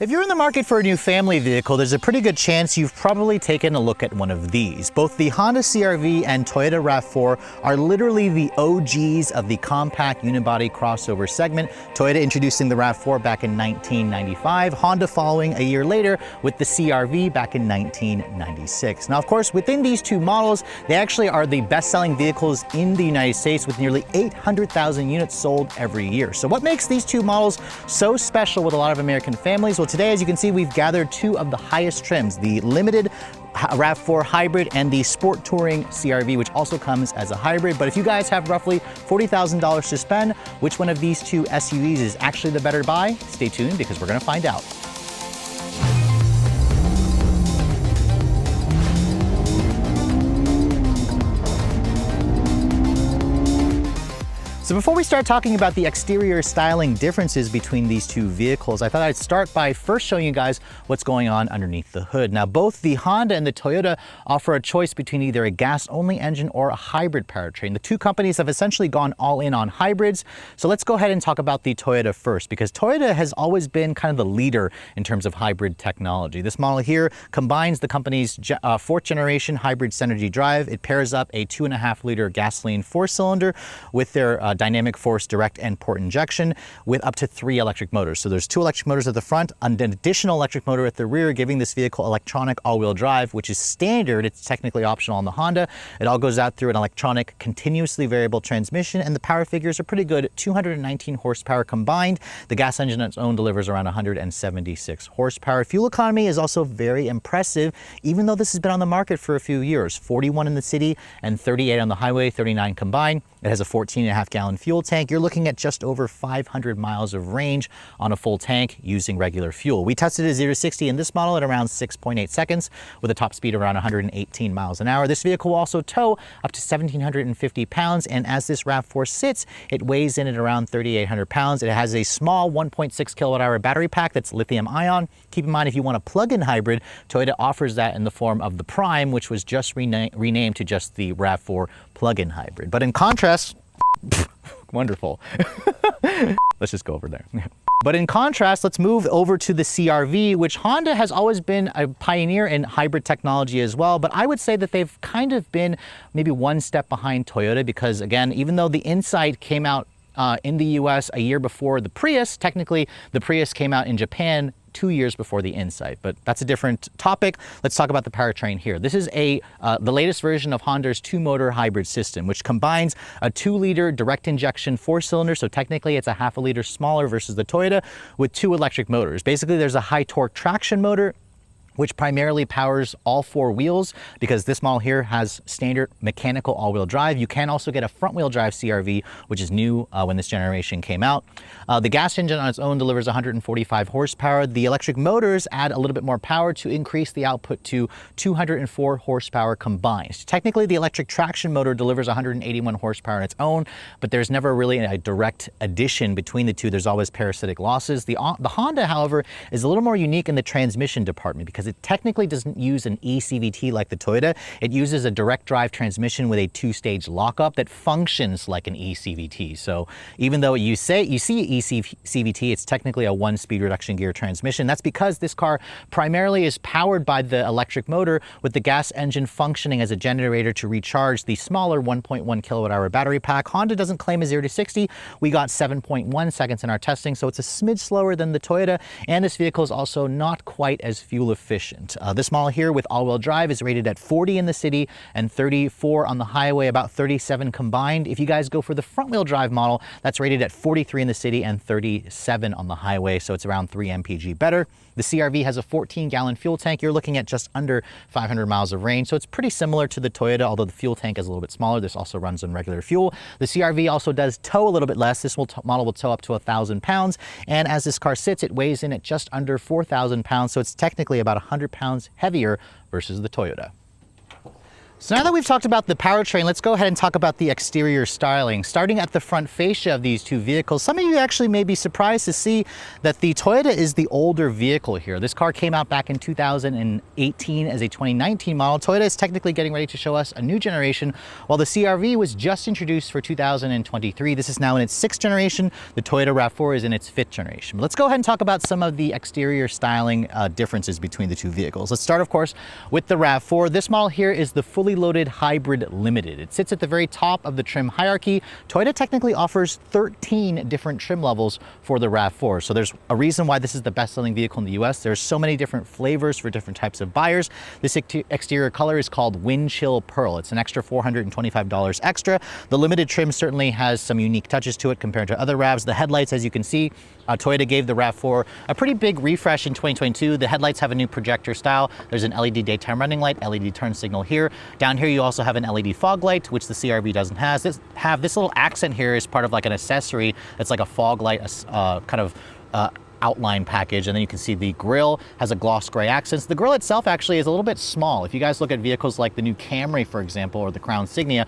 If you're in the market for a new family vehicle, there's a pretty good chance you've probably taken a look at one of these. Both the Honda CR-V and Toyota RAV4 are literally the OGs of the compact unibody crossover segment. Toyota introducing the RAV4 back in 1995, Honda following a year later with the CR-V back in 1996. Now, of course, within these two models, they actually are the best-selling vehicles in the United States with nearly 800,000 units sold every year. So what makes these two models so special with a lot of American families? Well, today, as you can see, we've gathered two of the highest trims, the limited RAV4 hybrid and the sport touring CR-V, which also comes as a hybrid. But if you guys have roughly $40,000 to spend, which one of these two SUVs is actually the better buy? Stay tuned because we're gonna find out. So before we start talking about the exterior styling differences between these two vehicles, I thought I'd start by first showing you guys what's going on underneath the hood. Now, both the Honda and the Toyota offer a choice between either a gas-only engine or a hybrid powertrain. The two companies have essentially gone all in on hybrids. So let's go ahead and talk about the Toyota first, because Toyota has always been kind of the leader in terms of hybrid technology. This model here combines the company's fourth generation hybrid Synergy drive. It pairs up a 2.5-liter gasoline 4-cylinder with their dynamic force direct and port injection with up to 3 electric motors. So there's 2 electric motors at the front and an additional electric motor at the rear, giving this vehicle electronic all-wheel drive, which is standard. It's technically optional on the Honda. It all goes out through an electronic continuously variable transmission, and the power figures are pretty good. 219 horsepower combined. The gas engine on its own delivers around 176 horsepower. Fuel economy is also very impressive, even though this has been on the market for a few years. 41 in the city and 38 on the highway, 39 combined. It has a 14.5-gallon fuel tank. You're looking at just over 500 miles of range on a full tank using regular fuel. We tested a 0 to 60 in this model at around 6.8 seconds with a top speed around 118 miles an hour. This vehicle will also tow up to 1,750 pounds, and as this RAV4 sits, it weighs in at around 3,800 pounds. It has a small 1.6 kilowatt-hour battery pack that's lithium-ion. Keep in mind, if you want a plug-in hybrid, Toyota offers that in the form of the Prime, which was just renamed to just the RAV4 plug-in hybrid. But in contrast, wonderful. Let's just go over there. But in contrast, let's move over to the CR-V, which Honda has always been a pioneer in hybrid technology as well. But I would say that they've kind of been maybe one step behind Toyota because, again, even though the Insight came out in the US a year before the Prius, technically the Prius came out in Japan 2 years before the Insight, but that's a different topic. Let's talk about the powertrain here. This is the latest version of Honda's 2-motor hybrid system, which combines a 2-liter direct injection 4-cylinder, so technically it's a half a liter smaller versus the Toyota, with 2 electric motors. Basically, there's a high torque traction motor, which primarily powers all 4 wheels, because this model here has standard mechanical all-wheel drive. You can also get a front-wheel drive CR-V, which is new when this generation came out. The gas engine on its own delivers 145 horsepower. The electric motors add a little bit more power to increase the output to 204 horsepower combined. Technically, the electric traction motor delivers 181 horsepower on its own, but there's never really a direct addition between the two. There's always parasitic losses. The Honda, however, is a little more unique in the transmission department because it technically doesn't use an eCVT like the Toyota. It uses a direct drive transmission with a 2-stage lockup that functions like an eCVT. So even though you see eCVT, it's technically a 1-speed reduction gear transmission. That's because this car primarily is powered by the electric motor, with the gas engine functioning as a generator to recharge the smaller 1.1 kilowatt-hour battery pack. Honda doesn't claim a 0 to 60. We got 7.1 seconds in our testing, so it's a smidge slower than the Toyota, and this vehicle is also not quite as fuel efficient. This model here with all-wheel drive is rated at 40 in the city and 34 on the highway, about 37 combined. If you guys go for the front-wheel drive model, that's rated at 43 in the city and 37 on the highway, so it's around 3 mpg better. The CR-V has a 14-gallon fuel tank. You're looking at just under 500 miles of range, so it's pretty similar to the Toyota, although the fuel tank is a little bit smaller. This also runs on regular fuel. The CR-V also does tow a little bit less. This model will tow up to 1,000 pounds, and as this car sits, it weighs in at just under 4,000 pounds, so it's technically about 100 pounds heavier versus the Toyota. So now that we've talked about the powertrain, let's go ahead and talk about the exterior styling. Starting at the front fascia of these two vehicles, some of you actually may be surprised to see that the Toyota is the older vehicle here. This car came out back in 2018 as a 2019 model. Toyota is technically getting ready to show us a new generation, while the CR-V was just introduced for 2023. This is now in its 6th generation. The Toyota RAV4 is in its 5th generation. Let's go ahead and talk about some of the exterior styling differences between the two vehicles. Let's start, of course, with the RAV4. This model here is the fully loaded hybrid limited. It sits at the very top of the trim hierarchy. Toyota technically offers 13 different trim levels for the RAV4. So there's a reason why this is the best-selling vehicle in the US. There's so many different flavors for different types of buyers. This exterior color is called Wind Chill Pearl. It's an extra $425 extra. The limited trim certainly has some unique touches to it compared to other RAVs. The headlights, as you can see, Toyota gave the RAV4 a pretty big refresh in 2022. The headlights have a new projector style. There's an LED daytime running light, LED turn signal here. Down here you also have an LED fog light, which the CR-V doesn't have. This little accent here is part of like an accessory. It's like a fog light outline package, and then you can see the grille has a gloss gray accents. The grille itself actually is a little bit small. If you guys look at vehicles like the new Camry, for example, or the Crown Signia,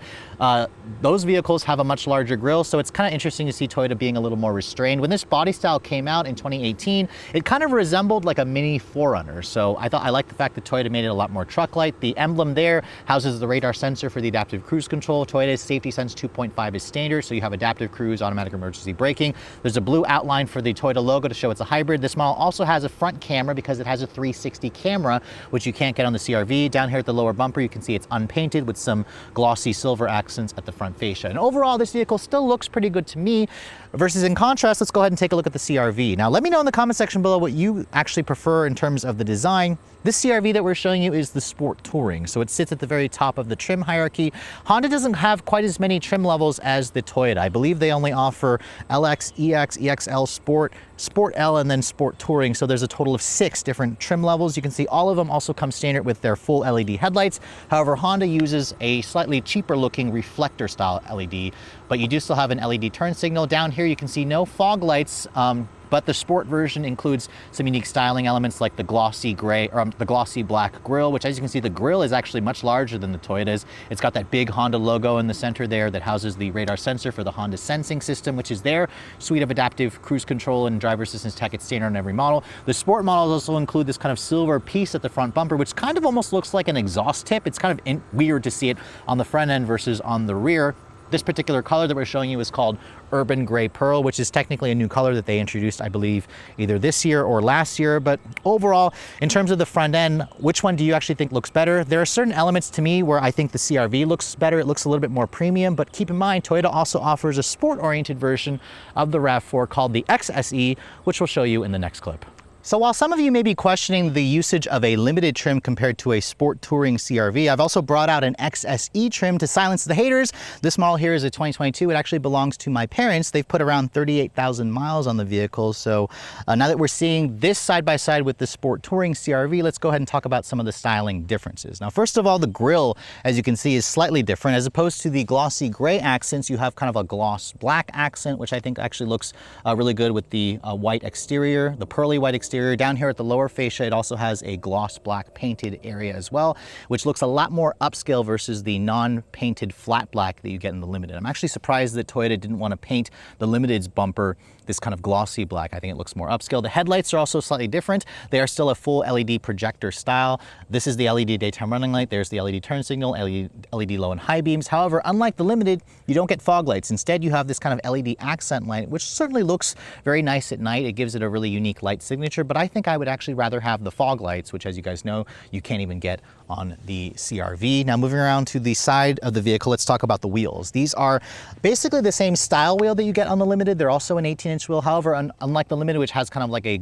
those vehicles have a much larger grille, so it's kind of interesting to see Toyota being a little more restrained. When this body style came out in 2018, it kind of resembled like a mini 4Runner, so I like the fact that Toyota made it a lot more truck-like. The emblem there houses the radar sensor for the adaptive cruise control. Toyota's Safety Sense 2.5 is standard, so you have adaptive cruise, automatic emergency braking. There's a blue outline for the Toyota logo to show it's a hybrid. This model also has a front camera because it has a 360 camera, which you can't get on the CR-V. Down here at the lower bumper, you can see it's unpainted with some glossy silver accents at the front fascia. And overall, this vehicle still looks pretty good to me. Versus in contrast, let's go ahead and take a look at the CR-V. Now, let me know in the comment section below what you actually prefer in terms of the design. This CR-V that we're showing you is the Sport Touring, so it sits at the very top of the trim hierarchy. Honda doesn't have quite as many trim levels as the Toyota. I believe they only offer LX, EX, EXL, Sport, Sport L, and then Sport Touring, so there's a total of 6 different trim levels. You can see all of them also come standard with their full LED headlights. However, Honda uses a slightly cheaper looking reflector style LED, but you do still have an LED turn signal. Down here you can see no fog lights, but the Sport version includes some unique styling elements like the glossy gray, or the glossy black grille, which, as you can see, the grille is actually much larger than the Toyota's. It's got that big Honda logo in the center there that houses the radar sensor for the Honda sensing system, which is their suite of adaptive cruise control and driver assistance tech. It's standard on every model. The Sport models also include this kind of silver piece at the front bumper, which kind of almost looks like an exhaust tip. It's kind of weird to see it on the front end versus on the rear. This particular color that we're showing you is called Urban Gray Pearl, which is technically a new color that they introduced, I believe, either this year or last year. But overall, in terms of the front end, which one do you actually think looks better? There are certain elements to me where I think the CR-V looks better. It looks a little bit more premium, but keep in mind, Toyota also offers a sport-oriented version of the RAV4 called the XSE, which we'll show you in the next clip. So while some of you may be questioning the usage of a limited trim compared to a Sport Touring CR-V, I've also brought out an XSE trim to silence the haters. This model here is a 2022. It actually belongs to my parents. They've put around 38,000 miles on the vehicle. So now that we're seeing this side by side with the Sport Touring CR-V, let's go ahead and talk about some of the styling differences. Now, first of all, the grille, as you can see, is slightly different. As opposed to the glossy gray accents, you have kind of a gloss black accent, which I think actually looks really good with the white exterior, the pearly white exterior. Down here at the lower fascia, it also has a gloss black painted area as well, which looks a lot more upscale versus the non-painted flat black that you get in the Limited. I'm actually surprised that Toyota didn't want to paint the Limited's bumper this kind of glossy black. I think it looks more upscale. The headlights are also slightly different. They are still a full LED projector style. This is the LED daytime running light. There's the LED turn signal, LED low and high beams. However, unlike the Limited, you don't get fog lights. Instead, you have this kind of LED accent light, which certainly looks very nice at night. It gives it a really unique light signature, but I think I would actually rather have the fog lights, which, as you guys know, you can't even get on the CR-V. Now, moving around to the side of the vehicle, let's talk about the wheels. These are basically the same style wheel that you get on the Limited. They're also an 18-inch wheel. However, unlike the Limited, which has kind of like a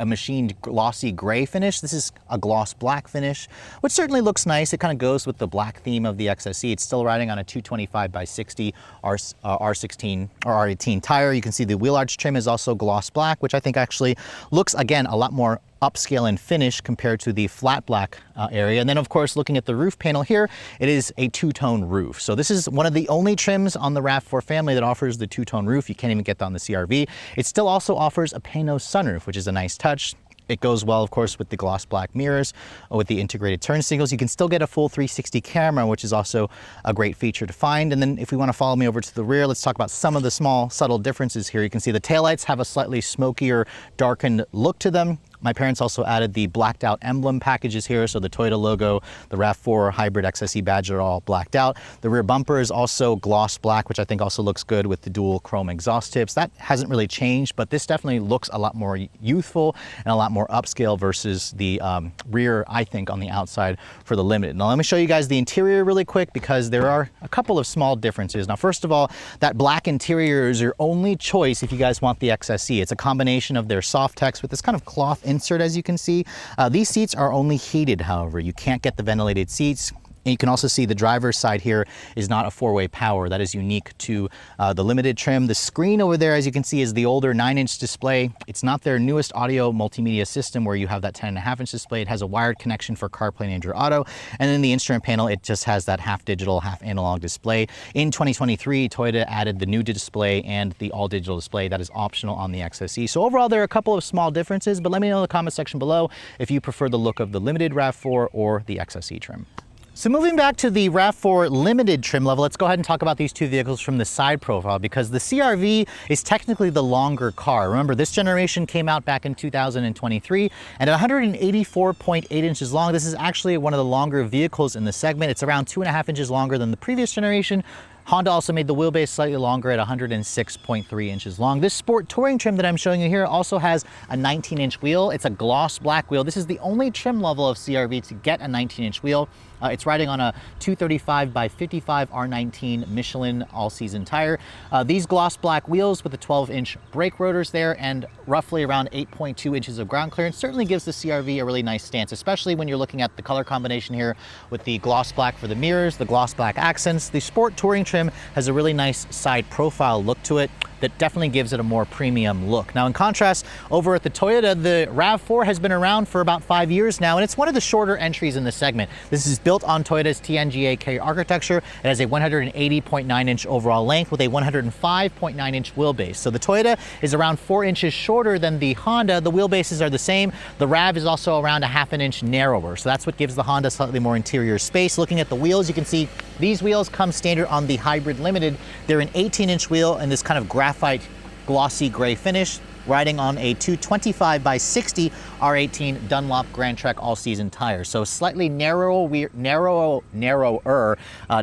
machined glossy gray finish, this is a gloss black finish, which certainly looks nice. It kind of goes with the black theme of the XSE. It's still riding on a 225/60 R16 or R18 tire. You can see the wheel arch trim is also gloss black, which I think actually looks, again, a lot more upscale and finish compared to the flat black area. And then, of course, looking at the roof panel here, it is a two-tone roof. So this is one of the only trims on the RAV4 family that offers the two-tone roof. You can't even get that on the CR-V. It still also offers a paint-nose sunroof, which is a nice touch. It goes well, of course, with the gloss black mirrors, with the integrated turn signals. You can still get a full 360 camera, which is also a great feature to find. And then if we want to follow me over to the rear, let's talk about some of the small, subtle differences here. You can see the taillights have a slightly smokier, darkened look to them. My parents also added the blacked out emblem packages here. So the Toyota logo, the RAV4 Hybrid XSE badge are all blacked out. The rear bumper is also gloss black, which I think also looks good with the dual chrome exhaust tips. That hasn't really changed, but this definitely looks a lot more youthful and a lot more upscale versus the rear, I think, on the outside for the Limited. Now let me show you guys the interior really quick because there are a couple of small differences. Now, first of all, that black interior is your only choice if you guys want the XSE. It's a combination of their soft text with this kind of cloth insert, as you can see. These seats are only heated, however. You can't get the ventilated seats. And you can also see the driver's side here is not a four-way power. That is unique to the Limited trim. The screen over there, as you can see, is the older 9-inch display. It's not their newest audio multimedia system where you have that 10.5-inch display. It has a wired connection for CarPlay and Android Auto. And then the instrument panel, it just has that half digital, half analog display. In 2023, Toyota added the new display and the all-digital display that is optional on the XSE. So overall, there are a couple of small differences, but let me know in the comment section below if you prefer the look of the Limited RAV4 or the XSE trim. So moving back to the RAV4 Limited trim level, let's go ahead and talk about these two vehicles from the side profile because the CR-V is technically the longer car. Remember, this generation came out back in 2023 and at 184.8 inches long. This is actually one of the longer vehicles in the segment. It's around 2.5 inches longer than the previous generation. Honda also made the wheelbase slightly longer at 106.3 inches long. This Sport Touring trim that I'm showing you here also has a 19-inch wheel. It's a gloss black wheel. This is the only trim level of CR-V to get a 19-inch wheel. It's riding on a 235 by 55 R19 Michelin all-season tire. These gloss black wheels with the 12-inch brake rotors there and roughly around 8.2 inches of ground clearance certainly gives the CR-V a really nice stance, especially when you're looking at the color combination here with the gloss black for the mirrors, the gloss black accents. The Sport Touring trim has a really nice side profile look to it that definitely gives it a more premium look. Now, in contrast, over at the Toyota, the RAV4 has been around for about 5 years now, and it's one of the shorter entries in the segment. This is built on Toyota's TNGA-K architecture. It has a 180.9-inch overall length with a 105.9-inch wheelbase. So the Toyota is around 4 inches shorter than the Honda. The wheelbases are the same. The RAV is also around a half an inch narrower. So that's what gives the Honda slightly more interior space. Looking at the wheels, you can see these wheels come standard on the Hybrid Limited. They're an 18-inch wheel and this kind of graphite glossy gray finish, riding on a 225 by 60 R18 Dunlop Grand Trek all-season tire. So slightly narrower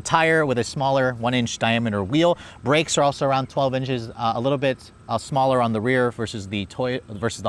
tire with a smaller 1-inch diameter wheel. Brakes are also around 12 inches, a little bit smaller on the rear versus the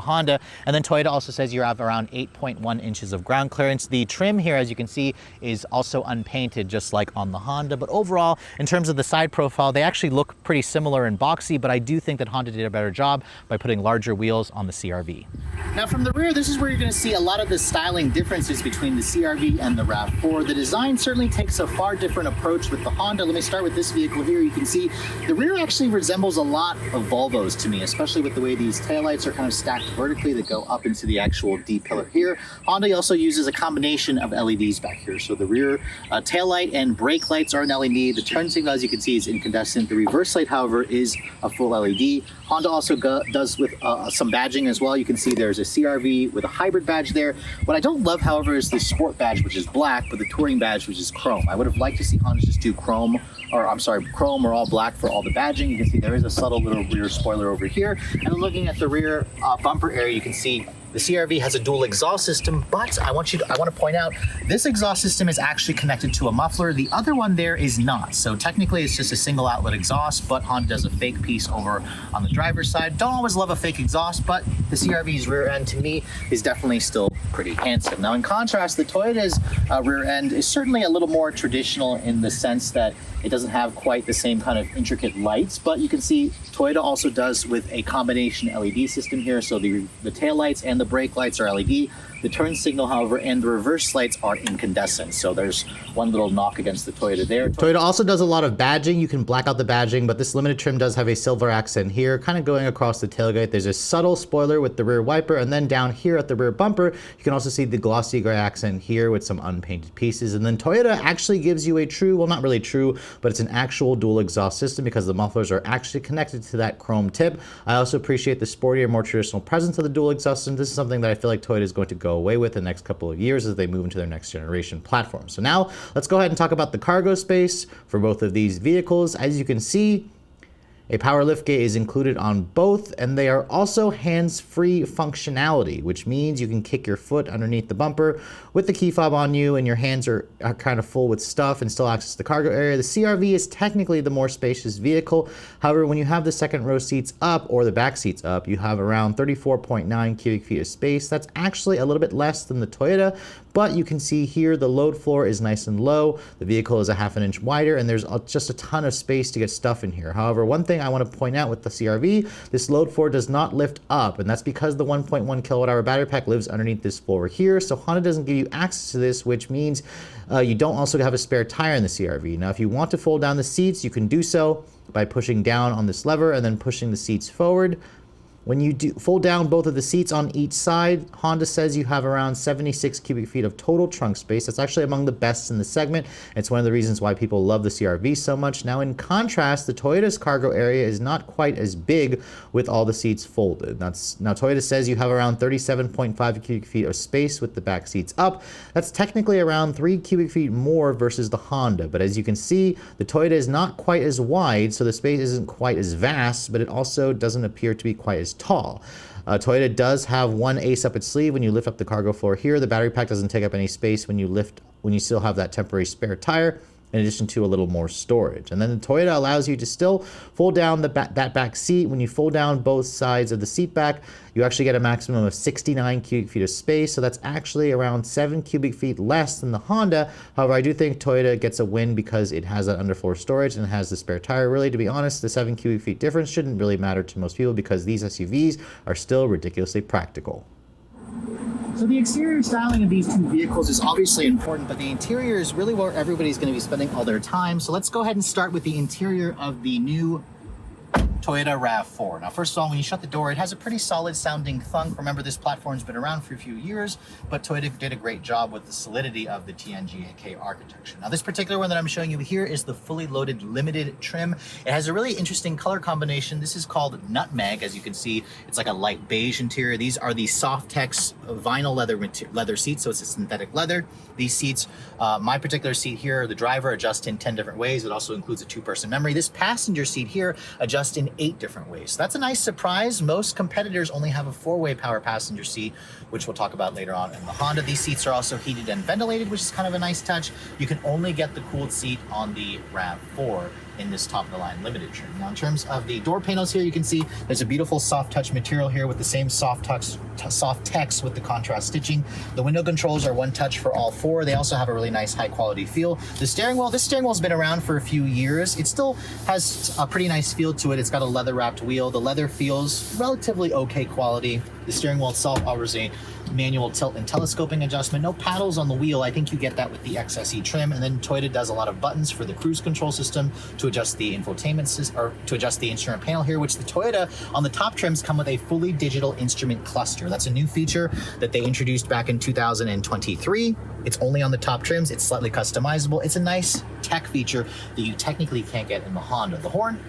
Honda. And then Toyota also says you have around 8.1 inches of ground clearance. The trim here, as you can see, is also unpainted, just like on the Honda. But overall, in terms of the side profile, they actually look pretty similar and boxy, but I do think that Honda did a better job by putting larger wheels on the CR-V. Now from the rear, this is where you're going to see a lot of the styling differences between the CR-V and the RAV4. The design certainly takes a far different approach with the Honda. Let me start with this vehicle here. You can see the rear actually resembles a lot of Volvo's to me, especially with the way these taillights are kind of stacked vertically that go up into the actual D pillar here. Honda also uses a combination of LEDs back here. So the rear taillight and brake lights are an LED. The turn signal, as you can see, is incandescent. The reverse light, however, is a full LED. Honda also does with some badging as well. You can see there's a CR-V with a hybrid badge there. What I don't love, however, is the sport badge, which is black, but the touring badge, which is chrome. I would have liked to see Honda just do chrome or all black for all the badging. You can see there is a subtle little rear spoiler over here. And then looking at the rear bumper area, you can see the CR-V has a dual exhaust system, but I want to point out this exhaust system is actually connected to a muffler. The other one there is not. So technically it's just a single outlet exhaust, but Honda does a fake piece over on the driver's side. Don't always love a fake exhaust, but the CR-V's rear end to me is definitely still pretty handsome. Now in contrast, the Toyota's rear end is certainly a little more traditional in the sense that it doesn't have quite the same kind of intricate lights, but you can see Toyota also does with a combination LED system here. So the tail lights and the brake lights are LED. The turn signal, however, and the reverse lights are incandescent. So there's one little knock against the Toyota there. Toyota also does a lot of badging. You can black out the badging, but this limited trim does have a silver accent here, kind of going across the tailgate. There's a subtle spoiler with the rear wiper, and then down here at the rear bumper, you can also see the glossy gray accent here with some unpainted pieces. And then Toyota actually gives you a true, well, not really true, but it's an actual dual exhaust system because the mufflers are actually connected to that chrome tip. I also appreciate the sportier, more traditional presence of the dual exhaust system. This is something that I feel like Toyota is going to go away with in the next couple of years as they move into their next generation platform. So now let's go ahead and talk about the cargo space for both of these vehicles. As you can see, a power liftgate is included on both, and they are also hands-free functionality, which means you can kick your foot underneath the bumper with the key fob on you and your hands are kind of full with stuff and still access the cargo area. The CR-V is technically the more spacious vehicle. However, when you have the second row seats up or the back seats up, you have around 34.9 cubic feet of space. That's actually a little bit less than the Toyota, but you can see here the load floor is nice and low. The vehicle is a ½ inch wider, and there's just a ton of space to get stuff in here. However, one thing I want to point out with the CR-V, this load floor does not lift up, and that's because the 1.1 kilowatt hour battery pack lives underneath this floor here. So Honda doesn't give you access to this, which means you don't also have a spare tire in the CR-V. Now, if you want to fold down the seats, you can do so by pushing down on this lever and then pushing the seats forward. When you do fold down both of the seats on each side, Honda says you have around 76 cubic feet of total trunk space. That's actually among the best in the segment. It's one of the reasons why people love the CR-V so much. Now, in contrast, the Toyota's cargo area is not quite as big with all the seats folded. Now, Toyota says you have around 37.5 cubic feet of space with the back seats up. That's technically around 3 cubic feet more versus the Honda. But as you can see, the Toyota is not quite as wide, so the space isn't quite as vast, but it also doesn't appear to be quite as tall. Toyota does have one ace up its sleeve when you lift up the cargo floor here. The battery pack doesn't take up any space when you still have that temporary spare tire, in addition to a little more storage. And then the Toyota allows you to still fold down that back seat. When you fold down both sides of the seat back, you actually get a maximum of 69 cubic feet of space. So that's actually around 7 cubic feet less than the Honda. However, I do think Toyota gets a win because it has that underfloor storage and has the spare tire. Really, to be honest, the 7 cubic feet difference shouldn't really matter to most people because these SUVs are still ridiculously practical. So the exterior styling of these two vehicles is obviously important, but the interior is really where everybody's going to be spending all their time. So let's go ahead and start with the interior of the new Toyota RAV4. Now, first of all, when you shut the door, it has a pretty solid sounding thunk. Remember, this platform's been around for a few years, but Toyota did a great job with the solidity of the TNGA-K architecture. Now, this particular one that I'm showing you here is the fully loaded limited trim. It has a really interesting color combination. This is called Nutmeg. As you can see, it's like a light beige interior. These are the Softex vinyl leather seats, so it's a synthetic leather. These seats, my particular seat here, the driver adjusts in 10 different ways. It also includes a 2-person memory. This passenger seat here adjusts in 8 different ways. So that's a nice surprise. Most competitors only have a 4-way power passenger seat, which we'll talk about later on in the Honda. These seats are also heated and ventilated, which is kind of a nice touch. You can only get the cooled seat on the RAV4 in this top-of-the-line limited trim. Now, in terms of the door panels here, you can see there's a beautiful soft touch material here with the same soft text with the contrast stitching. The window controls are one touch for all 4. They also have a really nice high-quality feel. The steering wheel, this steering wheel's been around for a few years. It still has a pretty nice feel to it. It's got a leather-wrapped wheel. The leather feels relatively okay quality. The steering wheel itself offers a manual tilt and telescoping adjustment. No paddles on the wheel. I think you get that with the XSE trim. And then Toyota does a lot of buttons for the cruise control system to adjust the infotainment system, or to adjust the instrument panel here, which the Toyota on the top trims come with a fully digital instrument cluster. That's a new feature that they introduced back in 2023. It's only on the top trims. It's slightly customizable. It's a nice tech feature that you technically can't get in the Honda. The horn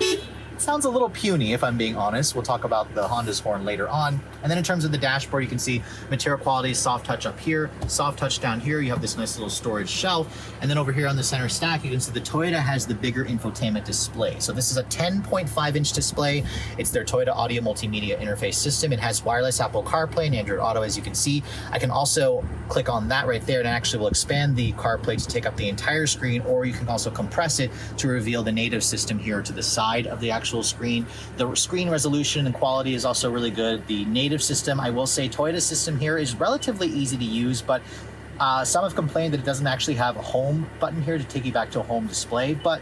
sounds a little puny, if I'm being honest. We'll talk about the Honda's horn later on. And then in terms of the dashboard, you can see material quality, soft touch up here, soft touch down here. You have this nice little storage shelf. And then over here on the center stack, you can see the Toyota has the bigger infotainment display. So this is a 10.5-inch display. It's their Toyota audio multimedia interface system. It has wireless Apple CarPlay and Android Auto, as you can see. I can also click on that right there and actually will expand the CarPlay to take up the entire screen, or you can also compress it to reveal the native system here to the side of the actual screen. The screen resolution and quality is also really good. The native system, I will say Toyota's system here is relatively easy to use, but some have complained that it doesn't actually have a home button here to take you back to a home display. But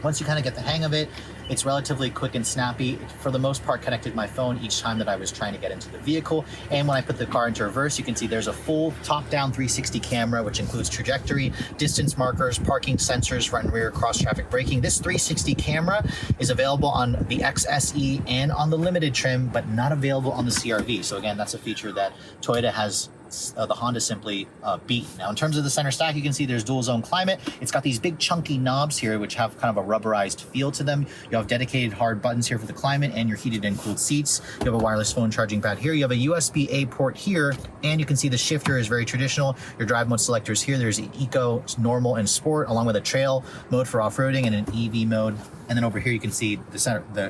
once you kind of get the hang of it, It's relatively quick and snappy. For the most part, connected my phone each time that I was trying to get into the vehicle. And when I put the car into reverse, you can see there's a full top-down 360 camera, which includes trajectory, distance markers, parking sensors, front and rear, cross-traffic braking. This 360 camera is available on the XSE and on the limited trim, but not available on the CR-V. So again, that's a feature that Toyota has the Honda simply beat. Now, in terms of the center stack, you can see there's dual zone climate. It's got these big chunky knobs here, which have kind of a rubberized feel to them. You have dedicated hard buttons here for the climate and your heated and cooled seats. You have a wireless phone charging pad here. You have a USB-A port here, and you can see the shifter is very traditional. Your drive mode selectors here. There's Eco, Normal, and Sport, along with a trail mode for off-roading and an EV mode. And then over here, you can see the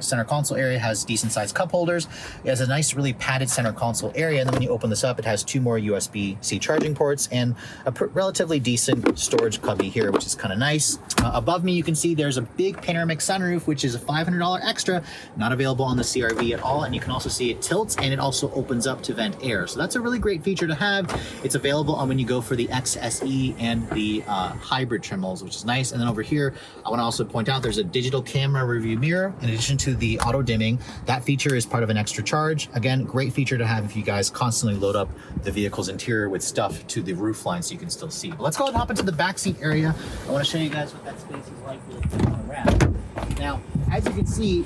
center console area has decent sized cup holders. It has a nice, really padded center console area. And then when you open this up, it has 2 more USB-C charging ports and a relatively decent storage cubby here, which is kind of nice. Above me, you can see there's a big panoramic sunroof, which is a $500 extra, not available on the CR-V at all. And you can also see it tilts and it also opens up to vent air. So that's a really great feature to have. It's available on when you go for the XSE and the hybrid trim models, which is nice. And then over here, I want to also point out there's a digital camera review mirror in addition to the auto dimming. That feature is part of an extra charge. Again, great feature to have if you guys constantly load up the vehicle's interior with stuff to the roof line so you can still see. But let's go ahead and hop into the backseat area. I want to show you guys what that space is like on a RAV. Now, as you can see,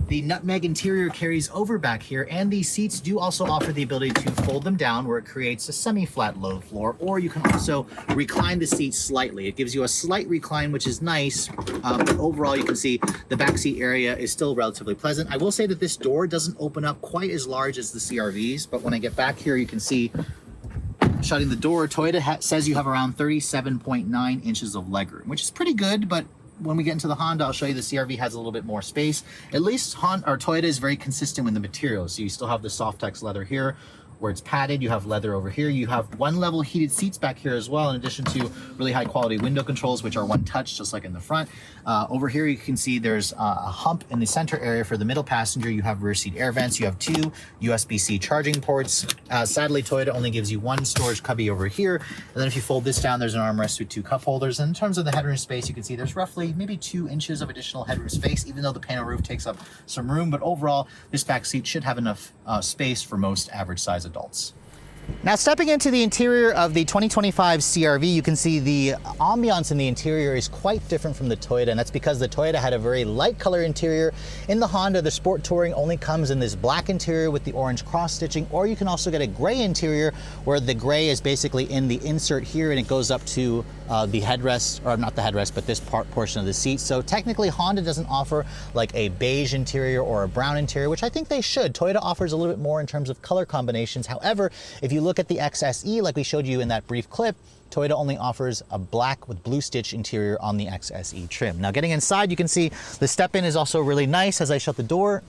the nutmeg interior carries over back here, and these seats do also offer the ability to fold them down where it creates a semi-flat low floor, or you can also recline the seat slightly. It gives you a slight recline, which is nice, but overall you can see the back seat area is still relatively pleasant. I will say that this door doesn't open up quite as large as the CR-Vs, but when I get back here, you can see shutting the door, Toyota says you have around 37.9 inches of legroom, which is pretty good, but when we get into the Honda, I'll show you the CR-V has a little bit more space. At least Toyota is very consistent with the materials. So you still have the Softex leather here where it's padded. You have leather over here. You have one level heated seats back here as well, in addition to really high quality window controls, which are one touch, just like in the front. Over here, you can see there's a hump in the center area for the middle passenger. You have rear seat air vents. You have 2 USB-C charging ports. Sadly, Toyota only gives you 1 storage cubby over here. And then if you fold this down, there's an armrest with 2 cup holders. And in terms of the headroom space, you can see there's roughly maybe 2 inches of additional headroom space, even though the panel roof takes up some room. But overall, this back seat should have enough space for most average size adults. Now, stepping into the interior of the 2025 CR-V, you can see the ambiance in the interior is quite different from the Toyota, and that's because the Toyota had a very light color interior. In the Honda, the Sport Touring only comes in this black interior with the orange cross stitching, or you can also get a gray interior where the gray is basically in the insert here and it goes up to the headrest, or not the headrest, but this portion of the seat. So technically, Honda doesn't offer like a beige interior or a brown interior, which I think they should. Toyota offers a little bit more in terms of color combinations. However, if you look at the XSE, like we showed you in that brief clip, Toyota only offers a black with blue stitch interior on the XSE trim. Now, getting inside, you can see the step-in is also really nice. As I shut the door,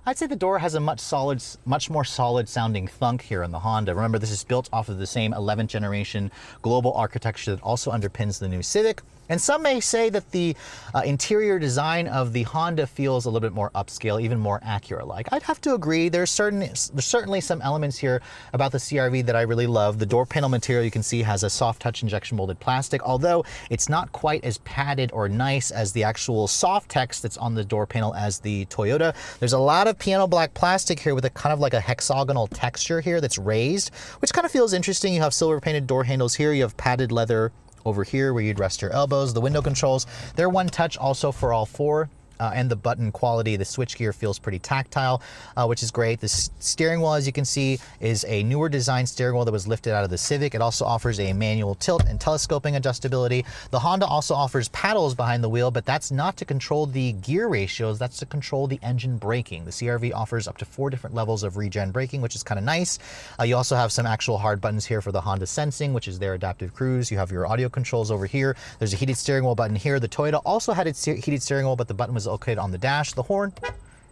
I'd say the door has a much more solid sounding thunk here in the Honda. Remember, this is built off of the same 11th generation global architecture that also underpins the new Civic. And some may say that the interior design of the Honda feels a little bit more upscale, even more Acura-like. I'd have to agree. There's certainly some elements here about the CR-V that I really love. The door panel material, you can see, has a soft touch injection molded plastic, although it's not quite as padded or nice as the actual Softex that's on the door panel as the Toyota. There's a lot of piano black plastic here with a kind of like a hexagonal texture here that's raised, which kind of feels interesting. You have silver painted door handles here. You have padded leather over here where you'd rest your elbows. The window controls, they're one touch also for all 4. And the button quality, the switchgear feels pretty tactile, which is great. The steering wheel, as you can see, is a newer design steering wheel that was lifted out of the Civic. It also offers a manual tilt and telescoping adjustability. The Honda also offers paddles behind the wheel, but that's not to control the gear ratios. That's to control the engine braking. The CR-V offers up to 4 different levels of regen braking, which is kind of nice. You also have some actual hard buttons here for the Honda Sensing, which is their adaptive cruise. You have your audio controls over here. There's a heated steering wheel button here. The Toyota also had its heated steering wheel, but the button was located on the dash. The horn,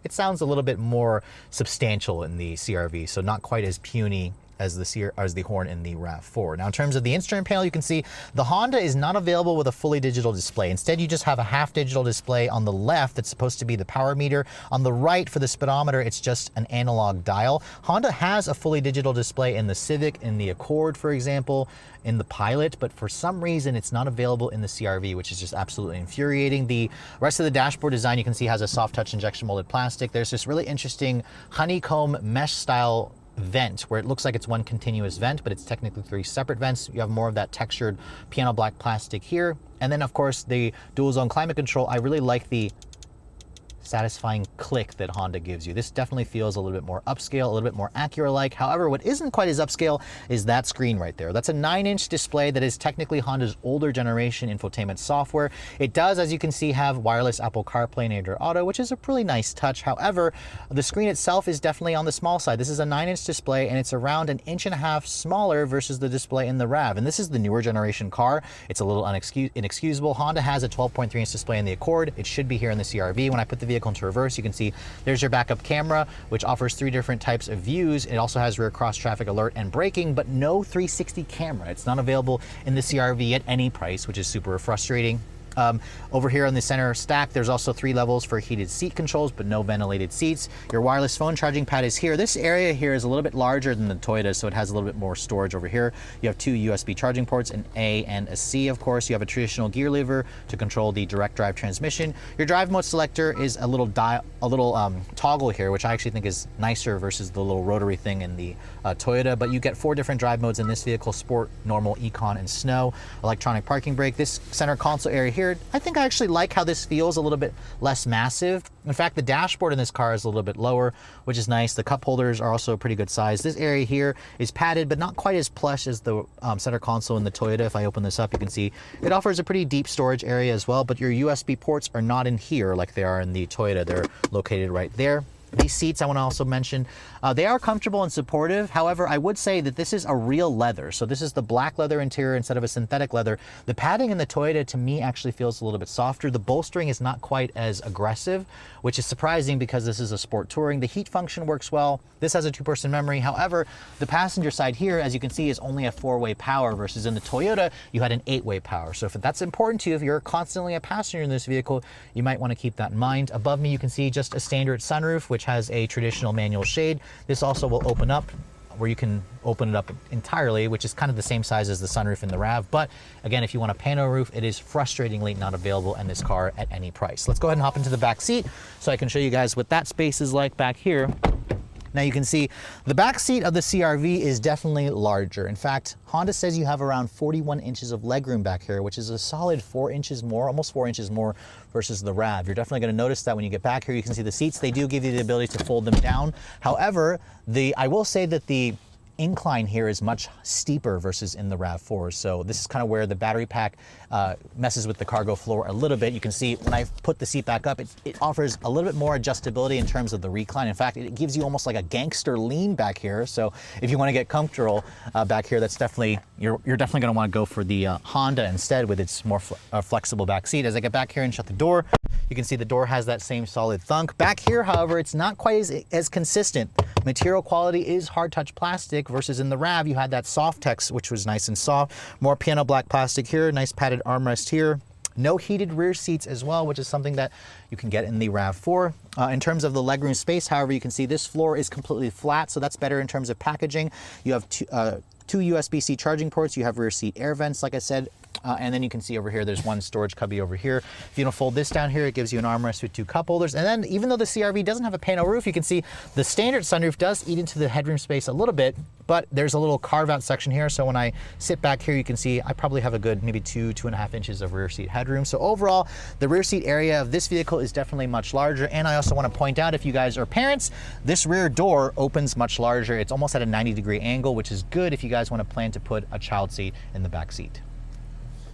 it sounds a little bit more substantial in the CR-V, so not quite as puny as the horn in the RAV4. Now, in terms of the instrument panel, you can see the Honda is not available with a fully digital display. Instead, you just have a half digital display on the left that's supposed to be the power meter. On the right, for the speedometer, it's just an analog dial. Honda has a fully digital display in the Civic, in the Accord, for example, in the Pilot, but for some reason, it's not available in the CR-V, which is just absolutely infuriating. The rest of the dashboard design, you can see, has a soft touch injection molded plastic. There's this really interesting honeycomb mesh style vent where it looks like it's one continuous vent, but it's technically 3 separate vents. You have more of that textured piano black plastic here. And then of course the dual zone climate control. I really like the satisfying click that Honda gives you. This definitely feels a little bit more upscale, a little bit more Acura-like. However, what isn't quite as upscale is that screen right there. That's a 9-inch display that is technically Honda's older generation infotainment software. It does, as you can see, have wireless Apple CarPlay and Android Auto, which is a really nice touch. However, the screen itself is definitely on the small side. This is a 9-inch display, and it's around 1.5 inches smaller versus the display in the RAV. And this is the newer generation car. It's a little inexcusable. Honda has a 12.3-inch display in the Accord. It should be here in the CR-V. When I put the vehicle into reverse, you can see there's your backup camera, which offers 3 different types of views. It also has rear cross traffic alert and braking, but no 360 camera. It's not available in the CR-V at any price, which is super frustrating. Over here on the center stack, there's also 3 levels for heated seat controls, but no ventilated seats. Your wireless phone charging pad is here. This area here is a little bit larger than the Toyota, so it has a little bit more storage over here. You have 2 USB charging ports, an A and a C, of course. You have a traditional gear lever to control the direct drive transmission. Your drive mode selector is a little toggle here, which I actually think is nicer versus the little rotary thing in the Toyota. But you get 4 different drive modes in this vehicle: Sport, Normal, Econ, and Snow. Electronic parking brake. This center console area here, I think I actually like how this feels a little bit less massive. In fact, the dashboard in this car is a little bit lower, which is nice. The cup holders are also pretty good size. This area here is padded, but not quite as plush as the center console in the Toyota. If I open this up, you can see it offers a pretty deep storage area as well, but your USB ports are not in here like they are in the Toyota. They're located right there. These seats, I want to also mention, they are comfortable and supportive. However, I would say that this is a real leather. So this is the black leather interior instead of a synthetic leather. The padding in the Toyota, to me, actually feels a little bit softer. The bolstering is not quite as aggressive, which is surprising because this is a sport touring. The heat function works well. This has a 2-person memory. However, the passenger side here, as you can see, is only a 4-way power versus in the Toyota, you had an 8-way power. So if that's important to you, if you're constantly a passenger in this vehicle, you might want to keep that in mind. Above me, you can see just a standard sunroof, which has a traditional manual shade. This also will open up, where you can open it up entirely, which is kind of the same size as the sunroof in the RAV. But again, if you want a pano roof, it is frustratingly not available in this car at any price. Let's go ahead and hop into the back seat so I can show you guys what that space is like back here. Now you can see the back seat of the CR-V is definitely larger. In fact, Honda says you have around 41 inches of legroom back here, which is a solid 4 inches more, almost 4 inches more versus the RAV. You're definitely going to notice that when you get back here. You can see the seats, they do give you the ability to fold them down. However, I will say that the incline here is much steeper versus in the RAV4. So this is kind of where the battery pack messes with the cargo floor a little bit. You can see when I put the seat back up, it offers a little bit more adjustability in terms of the recline. In fact, it gives you almost like a gangster lean back here. So if you want to get comfortable back here, that's definitely, you're definitely going to want to go for the Honda instead with its more flexible back seat. As I get back here and shut the door, you can see the door has that same solid thunk. Back here, however, it's not quite as consistent. Material quality is hard touch plastic versus in the RAV, you had that soft tex, which was nice and soft. More piano black plastic here, nice padded armrest here. No heated rear seats as well, which is something that you can get in the RAV4. In terms of the legroom space, however, you can see this floor is completely flat, so that's better in terms of packaging. You have two USB-C charging ports. You have rear seat air vents, like I said. And then you can see over here, there's one storage cubby over here. If you don't fold this down here, it gives you an armrest with 2 cup holders. And then even though the CR-V doesn't have a pano roof, you can see the standard sunroof does eat into the headroom space a little bit, but there's a little carve out section here. So when I sit back here, you can see I probably have a good maybe 2.5 inches of rear seat headroom. So overall, the rear seat area of this vehicle is definitely much larger. And I also want to point out, if you guys are parents, this rear door opens much larger. It's almost at a 90-degree angle, which is good if you guys want to plan to put a child seat in the back seat.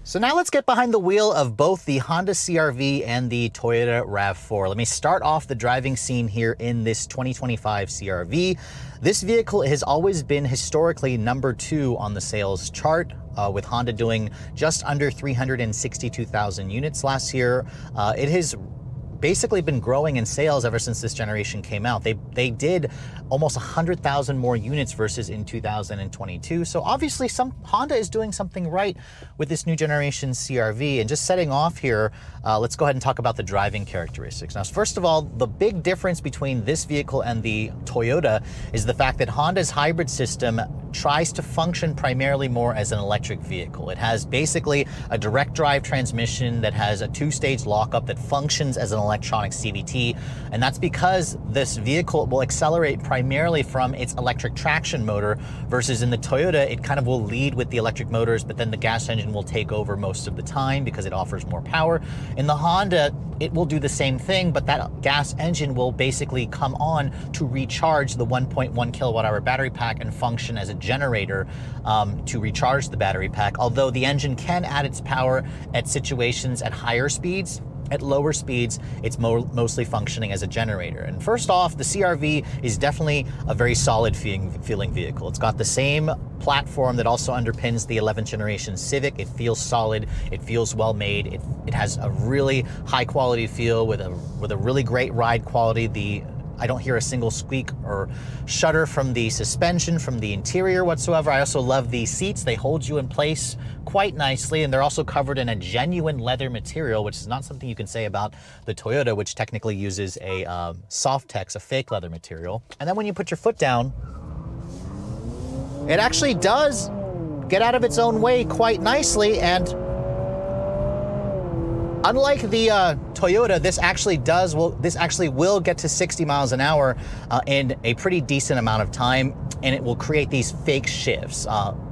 So now let's get behind the wheel of both the Honda CR-V and the Toyota RAV4. Let me start off the driving scene here in this 2025 CR-V. This vehicle has always been historically #2 on the sales chart, with Honda doing just under 362,000 units last year. It has basically been growing in sales ever since this generation came out. They did almost 100,000 more units versus in 2022. So obviously Honda is doing something right with this new generation CR-V. And just setting off here, let's go ahead and talk about the driving characteristics. Now, first of all, the big difference between this vehicle and the Toyota is the fact that Honda's hybrid system tries to function primarily more as an electric vehicle. It has basically a direct drive transmission that has a two-stage lockup that functions as an electronic CVT, and that's because this vehicle will accelerate primarily from its electric traction motor, versus in the Toyota, it kind of will lead with the electric motors, but then the gas engine will take over most of the time because it offers more power. In the Honda, it will do the same thing, but that gas engine will basically come on to recharge the 1.1 kilowatt hour battery pack and function as a generator to recharge the battery pack. Although the engine can add its power at situations at higher speeds, at lower speeds, it's mostly functioning as a generator. And first off, the CR-V is definitely a very solid feeling vehicle. It's got the same platform that also underpins the 11th generation Civic. It feels solid, it feels well made, it has a really high quality feel with a really great ride quality. I don't hear a single squeak or shudder from the suspension, from the interior whatsoever. I also love the seats. They hold you in place quite nicely, and they're also covered in a genuine leather material, which is not something you can say about the Toyota, which technically uses a Softex, a fake leather material. And then when you put your foot down, it actually does get out of its own way quite nicely. And unlike the Toyota, this actually will get to 60 miles an hour in a pretty decent amount of time, and it will create these fake shifts.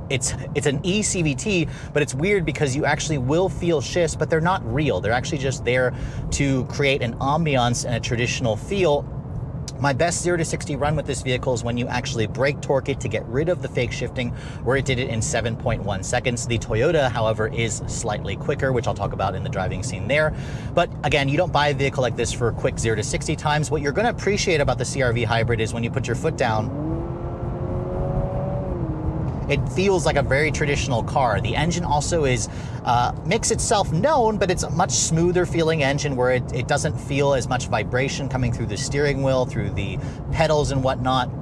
It's an eCVT, but it's weird because you actually will feel shifts, but they're not real. They're actually just there to create an ambiance and a traditional feel. My best 0 to 60 run with this vehicle is when you actually brake torque it to get rid of the fake shifting, where it did it in 7.1 seconds. The Toyota, however, is slightly quicker, which I'll talk about in the driving scene there. But again, you don't buy a vehicle like this for quick 0 to 60 times. What you're going to appreciate about the CR-V hybrid is when you put your foot down, it feels like a very traditional car. The engine also makes itself known, but it's a much smoother feeling engine where it doesn't feel as much vibration coming through the steering wheel, through the pedals and whatnot.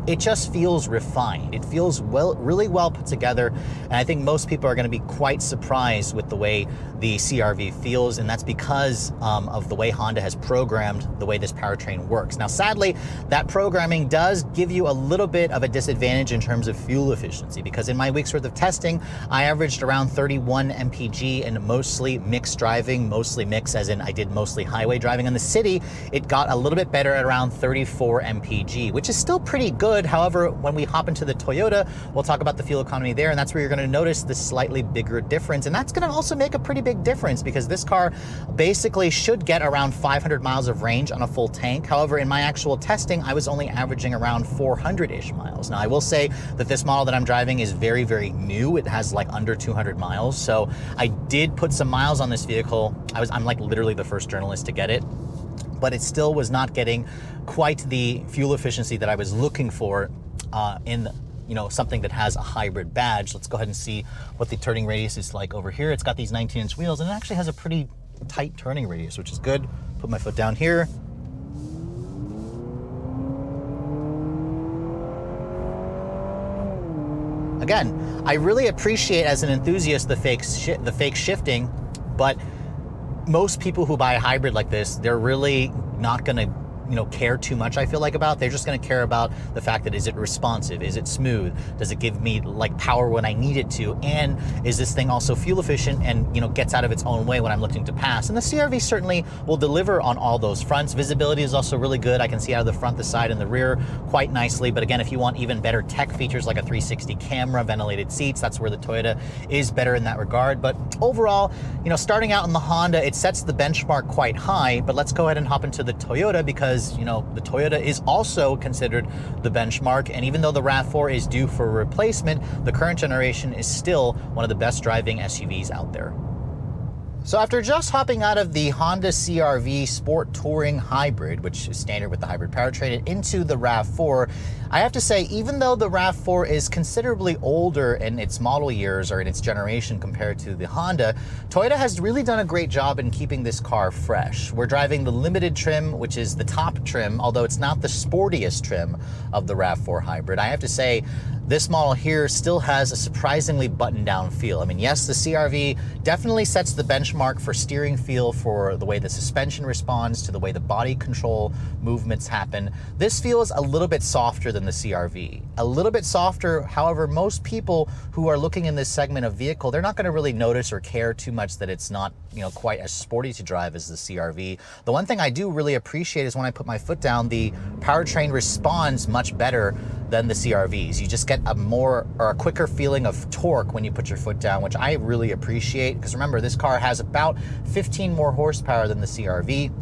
It just feels refined. It feels really well put together, and I think most people are going to be quite surprised with the way the CR-V feels, and that's because of the way Honda has programmed the way this powertrain works. Now, sadly, that programming does give you a little bit of a disadvantage in terms of fuel efficiency, because in my week's worth of testing, I averaged around 31 mpg in mostly mixed driving, mostly mixed as in I did mostly highway driving. In the city, it got a little bit better at around 34 mpg, which is still pretty good. However, when we hop into the Toyota, we'll talk about the fuel economy there, and that's where you're going to notice this slightly bigger difference. And that's going to also make a pretty big difference, because this car basically should get around 500 miles of range on a full tank. However, in my actual testing, I was only averaging around 400-ish miles. Now, I will say that this model that I'm driving is very, very new. It has like under 200 miles. So I did put some miles on this vehicle. I'm like literally the first journalist to get it, but it still was not getting quite the fuel efficiency that I was looking for in something that has a hybrid badge. Let's go ahead and see what the turning radius is like over here. It's got these 19-inch wheels, and it actually has a pretty tight turning radius, which is good. Put my foot down here. Again, I really appreciate as an enthusiast the fake shifting, but most people who buy a hybrid like this, they're really not going to care too much, I feel like, about. They're just going to care about the fact that, is it responsive? Is it smooth? Does it give me like power when I need it to? And is this thing also fuel efficient and gets out of its own way when I'm looking to pass? And the CR-V certainly will deliver on all those fronts. Visibility is also really good. I can see out of the front, the side, and the rear quite nicely. But again, if you want even better tech features like a 360 camera, ventilated seats, that's where the Toyota is better in that regard. But overall, starting out in the Honda, it sets the benchmark quite high. But let's go ahead and hop into the Toyota, because the Toyota is also considered the benchmark, and even though the RAV4 is due for a replacement, the current generation is still one of the best driving SUVs out there. So after just hopping out of the Honda CR-V Sport Touring Hybrid, which is standard with the hybrid powertrain, and into the RAV4, I have to say, even though the RAV4 is considerably older in its model years or in its generation compared to the Honda, Toyota has really done a great job in keeping this car fresh. We're driving the limited trim, which is the top trim, although it's not the sportiest trim of the RAV4 hybrid. I have to say, this model here still has a surprisingly buttoned down feel. I mean, yes, the CR-V definitely sets the benchmark for steering feel, for the way the suspension responds, to the way the body control movements happen. This feels a little bit softer than the CR-V. A little bit softer, however, most people who are looking in this segment of vehicle, they're not gonna really notice or care too much that it's not, you know, quite as sporty to drive as the CR-V. The one thing I do really appreciate is when I put my foot down, the powertrain responds much better than the CR-Vs. You just get a quicker feeling of torque when you put your foot down, which I really appreciate, because remember, this car has about 15 more horsepower than the CR-V.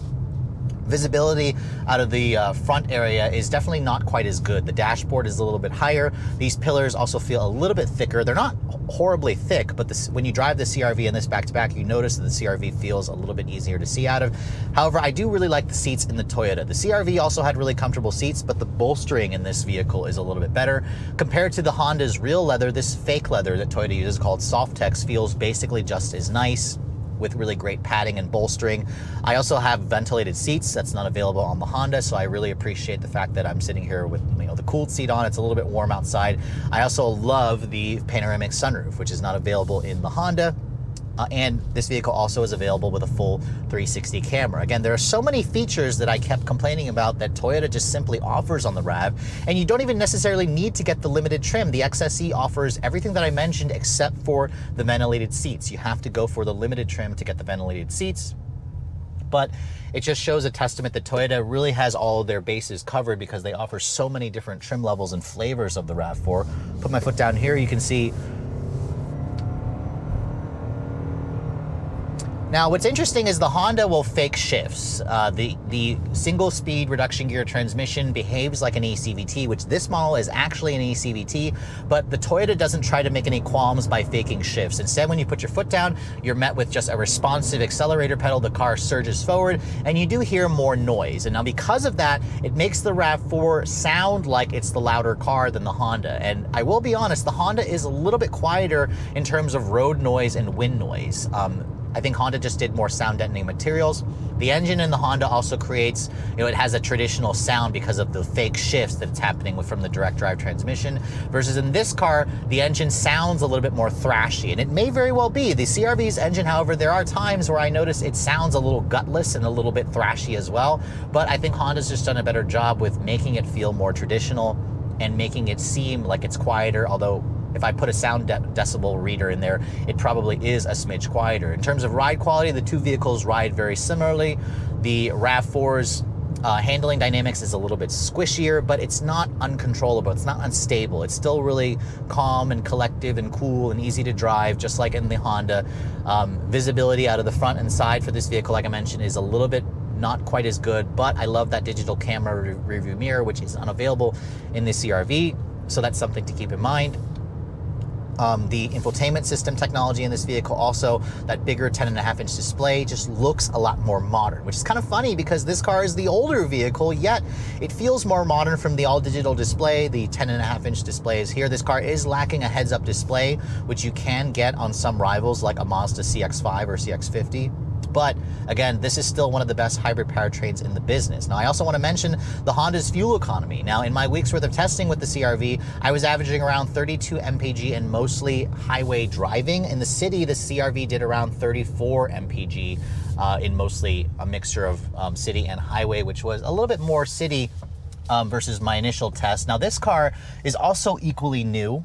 Visibility out of the front area is definitely not quite as good. The dashboard is a little bit higher. These pillars also feel a little bit thicker. They're not horribly thick, but when you drive the CR-V in this back-to-back, you notice that the CR-V feels a little bit easier to see out of. However, I do really like the seats in the Toyota. The CR-V also had really comfortable seats, but the bolstering in this vehicle is a little bit better. Compared to the Honda's real leather, this fake leather that Toyota uses called Softex feels basically just as nice, with really great padding and bolstering. I also have ventilated seats. That's not available on the Honda, so I really appreciate the fact that I'm sitting here with, you know, the cooled seat on. It's a little bit warm outside. I also love the panoramic sunroof, which is not available in the Honda. And this vehicle also is available with a full 360 camera. Again, there are so many features that I kept complaining about that Toyota just simply offers on the RAV, and you don't even necessarily need to get the limited trim. The XSE offers everything that I mentioned except for the ventilated seats. You have to go for the limited trim to get the ventilated seats. But it just shows a testament that Toyota really has all of their bases covered, because they offer so many different trim levels and flavors of the RAV4. Put my foot down here, you can see. Now, what's interesting is the Honda will fake shifts. The single speed reduction gear transmission behaves like an eCVT, which this model is actually an eCVT, but the Toyota doesn't try to make any qualms by faking shifts. Instead, when you put your foot down, you're met with just a responsive accelerator pedal, the car surges forward, and you do hear more noise. And now because of that, it makes the RAV4 sound like it's the louder car than the Honda. And I will be honest, the Honda is a little bit quieter in terms of road noise and wind noise. I think Honda just did more sound deadening materials. The engine in the Honda also creates, you know, it has a traditional sound because of the fake shifts that it's happening from the direct drive transmission, versus in this car, the engine sounds a little bit more thrashy, and it may very well be. The CR-V's engine, however, there are times where I notice it sounds a little gutless and a little bit thrashy as well, but I think Honda's just done a better job with making it feel more traditional and making it seem like it's quieter, although if I put a sound decibel reader in there, it probably is a smidge quieter. In terms of ride quality, the two vehicles ride very similarly. The RAV4's handling dynamics is a little bit squishier, but it's not uncontrollable. It's not unstable. It's still really calm and collective and cool and easy to drive, just like in the Honda. Visibility out of the front and side for this vehicle, like I mentioned, is a little bit not quite as good, but I love that digital camera rearview mirror, which is unavailable in the CR-V, so that's something to keep in mind. The infotainment system technology in this vehicle, also that bigger 10.5-inch display, just looks a lot more modern, which is kind of funny because this car is the older vehicle, yet it feels more modern from the all-digital display. The 10.5-inch display is here. This car is lacking a heads-up display, which you can get on some rivals like a Mazda CX-5 or CX-50. But again, this is still one of the best hybrid powertrains in the business. Now, I also want to mention the Honda's fuel economy. Now, in my week's worth of testing with the CR-V, I was averaging around 32 mpg and mostly highway driving. In the city, the CR-V did around 34 mpg in mostly a mixture of city and highway, which was a little bit more city versus my initial test. Now, this car is also equally new,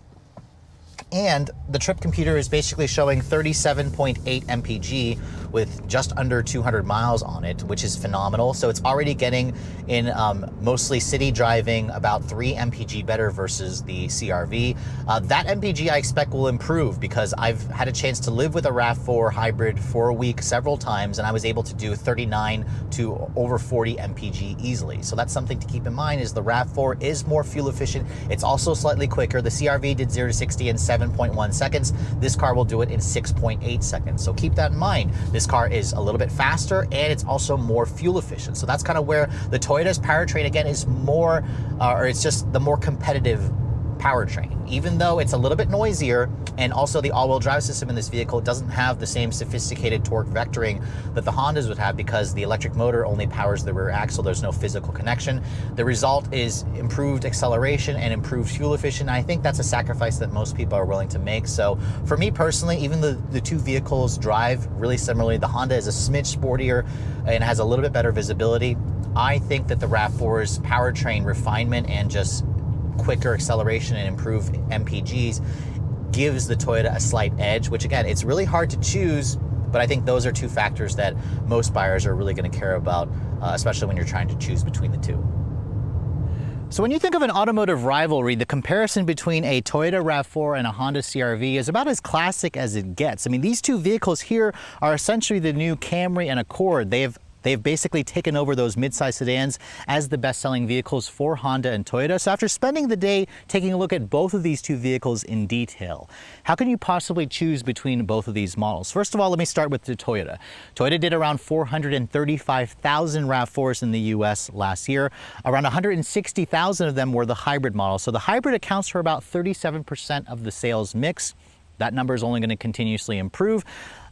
and the trip computer is basically showing 37.8 mpg with just under 200 miles on it, which is phenomenal. So it's already getting in mostly city driving about 3 mpg better versus the CR-V. That mpg I expect will improve because I've had a chance to live with a RAV4 hybrid for a week several times, and I was able to do 39 to over 40 mpg easily. So that's something to keep in mind, is the RAV4 is more fuel efficient. It's also slightly quicker. The CR-V did 0 to 60 in 7.1 seconds. This car will do it in 6.8 seconds. So keep that in mind. This car is a little bit faster and it's also more fuel efficient. So that's kind of where the Toyota's powertrain again is more, or it's just the more competitive powertrain. Even though it's a little bit noisier, and also the all-wheel drive system in this vehicle doesn't have the same sophisticated torque vectoring that the Hondas would have, because the electric motor only powers the rear axle. There's no physical connection. The result is improved acceleration and improved fuel efficiency. I think that's a sacrifice that most people are willing to make. So for me personally, even the two vehicles drive really similarly. The Honda is a smidge sportier and has a little bit better visibility. I think that the RAV4's powertrain refinement and just quicker acceleration and improved MPGs gives the Toyota a slight edge, which again, it's really hard to choose, but I think those are two factors that most buyers are really going to care about, especially when you're trying to choose between the two. So when you think of an automotive rivalry, the comparison between a Toyota RAV4 and a Honda CR-V is about as classic as it gets. I mean, these two vehicles here are essentially the new Camry and Accord. They've basically taken over those midsize sedans as the best-selling vehicles for Honda and Toyota. So after spending the day taking a look at both of these two vehicles in detail, how can you possibly choose between both of these models? First of all, let me start with the Toyota. Toyota did around 435,000 RAV4s in the US last year. Around 160,000 of them were the hybrid model. So the hybrid accounts for about 37% of the sales mix. That number is only going to continuously improve.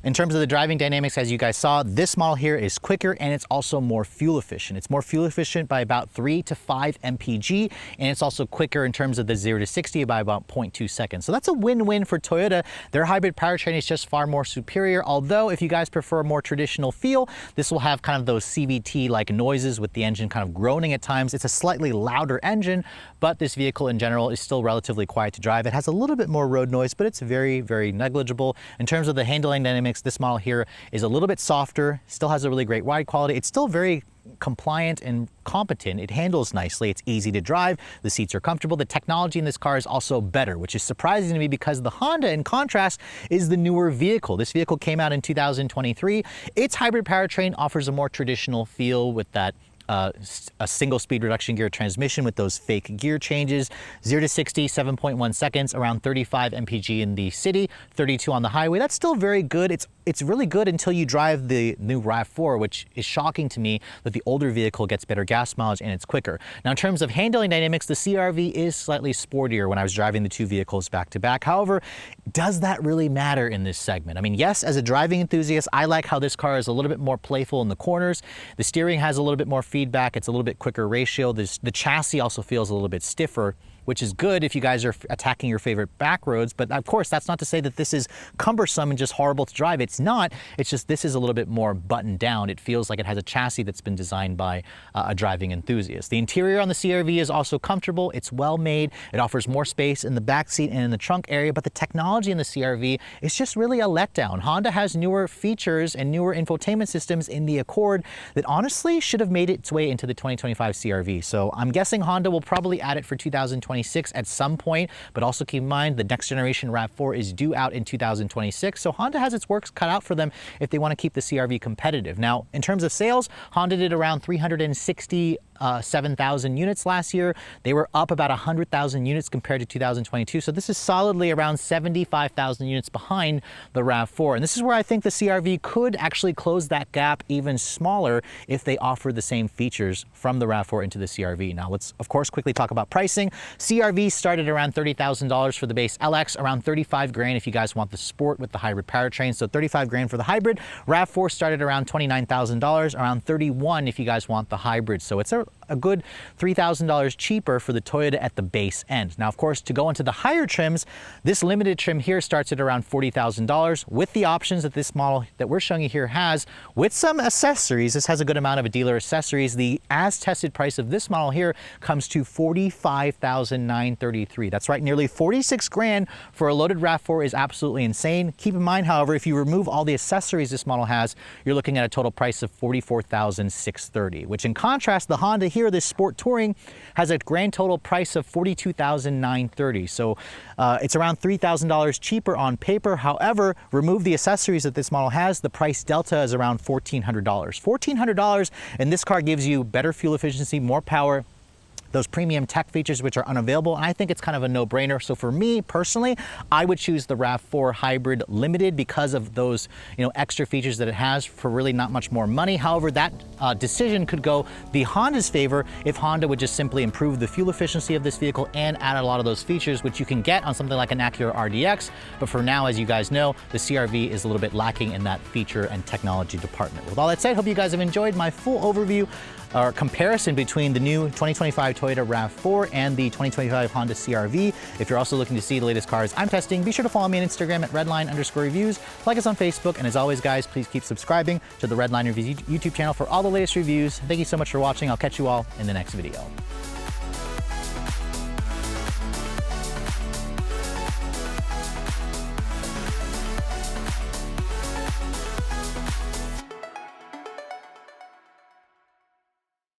In terms of the driving dynamics, as you guys saw, this model here is quicker and it's also more fuel efficient. It's more fuel efficient by about 3 to 5 mpg, and it's also quicker in terms of the 0 to 60 by about 0.2 seconds. So that's a win-win for Toyota. Their hybrid powertrain is just far more superior, although if you guys prefer a more traditional feel, this will have kind of those CVT-like noises with the engine kind of groaning at times. It's a slightly louder engine, but this vehicle in general is still relatively quiet to drive. It has a little bit more road noise, but it's very, very negligible. In terms of the handling dynamics, this model here is a little bit softer, still has a really great ride quality. It's still very compliant and competent. It handles nicely. It's easy to drive. The seats are comfortable. The technology in this car is also better, which is surprising to me because the Honda, in contrast, is the newer vehicle. This vehicle came out in 2023. Its hybrid powertrain offers a more traditional feel with that a single speed reduction gear transmission with those fake gear changes, 0 to 60, 7.1 seconds, around 35 mpg in the city, 32 on the highway. That's still very good. It's really good until you drive the new RAV4, which is shocking to me that the older vehicle gets better gas mileage and it's quicker. Now, in terms of handling dynamics, the CR-V is slightly sportier when I was driving the two vehicles back to back. However, does that really matter in this segment? I mean, yes, as a driving enthusiast, I like how this car is a little bit more playful in the corners. The steering has a little bit more feedback. It's a little bit quicker ratio. The chassis also feels a little bit stiffer, which is good if you guys are attacking your favorite back roads. But of course, that's not to say that this is cumbersome and just horrible to drive. It's not. It's just this is a little bit more buttoned down. It feels like it has a chassis that's been designed by a driving enthusiast. The interior on the CR-V is also comfortable. It's well made. It offers more space in the back seat and in the trunk area, but the technology in the CR-V is just really a letdown. Honda has newer features and newer infotainment systems in the Accord that honestly should have made its way into the 2025 CR-V. So I'm guessing Honda will probably add it for 2026 at some point, but also keep in mind the next generation RAV4 is due out in 2026. So Honda has its work cut out for them if they want to keep the CR-V competitive. Now, in terms of sales, Honda did around 367,000 units last year. They were up about 100,000 units compared to 2022. So this is solidly around 75,000 units behind the RAV4. And this is where I think the CR-V could actually close that gap even smaller if they offer the same features from the RAV4 into the CR-V. Now, let's of course quickly talk about pricing. CR-V started around $30,000 for the base LX, around 35 grand if you guys want the Sport with the hybrid powertrain. So 35 grand for the hybrid. RAV4 started around $29,000, around 31 if you guys want the hybrid. So it's a good $3,000 cheaper for the Toyota at the base end. Now, of course, to go into the higher trims, this limited trim here starts at around $40,000 with the options that this model that we're showing you here has, with some accessories. This has a good amount of dealer accessories. The as tested price of this model here comes to $45,933. That's right, nearly 46 grand for a loaded RAV4 is absolutely insane. Keep in mind, however, if you remove all the accessories this model has, you're looking at a total price of $44,630, which in contrast, the Honda here, this Sport Touring, has a grand total price of $42,930. So it's around $3,000 cheaper on paper. However, remove the accessories that this model has, the price delta is around $1,400. $1,400, and this car gives you better fuel efficiency, more power. those premium tech features which are unavailable, and I think it's kind of a no-brainer. So for me personally, I would choose the RAV4 Hybrid Limited because of those, extra features that it has for really not much more money. However, that decision could go the Honda's favor if Honda would just simply improve the fuel efficiency of this vehicle and add a lot of those features which you can get on something like an Acura RDX. But for now, as you guys know, the CR-V is a little bit lacking in that feature and technology department. With all that said, hope you guys have enjoyed my full overview or comparison between the new 2025 Toyota RAV4 and the 2025 Honda CR-V. If you're also looking to see the latest cars I'm testing, be sure to follow me on Instagram at Redline_reviews, like us on Facebook, and as always guys, please keep subscribing to the Redline Reviews YouTube channel for all the latest reviews. Thank you so much for watching. I'll catch you all in the next video.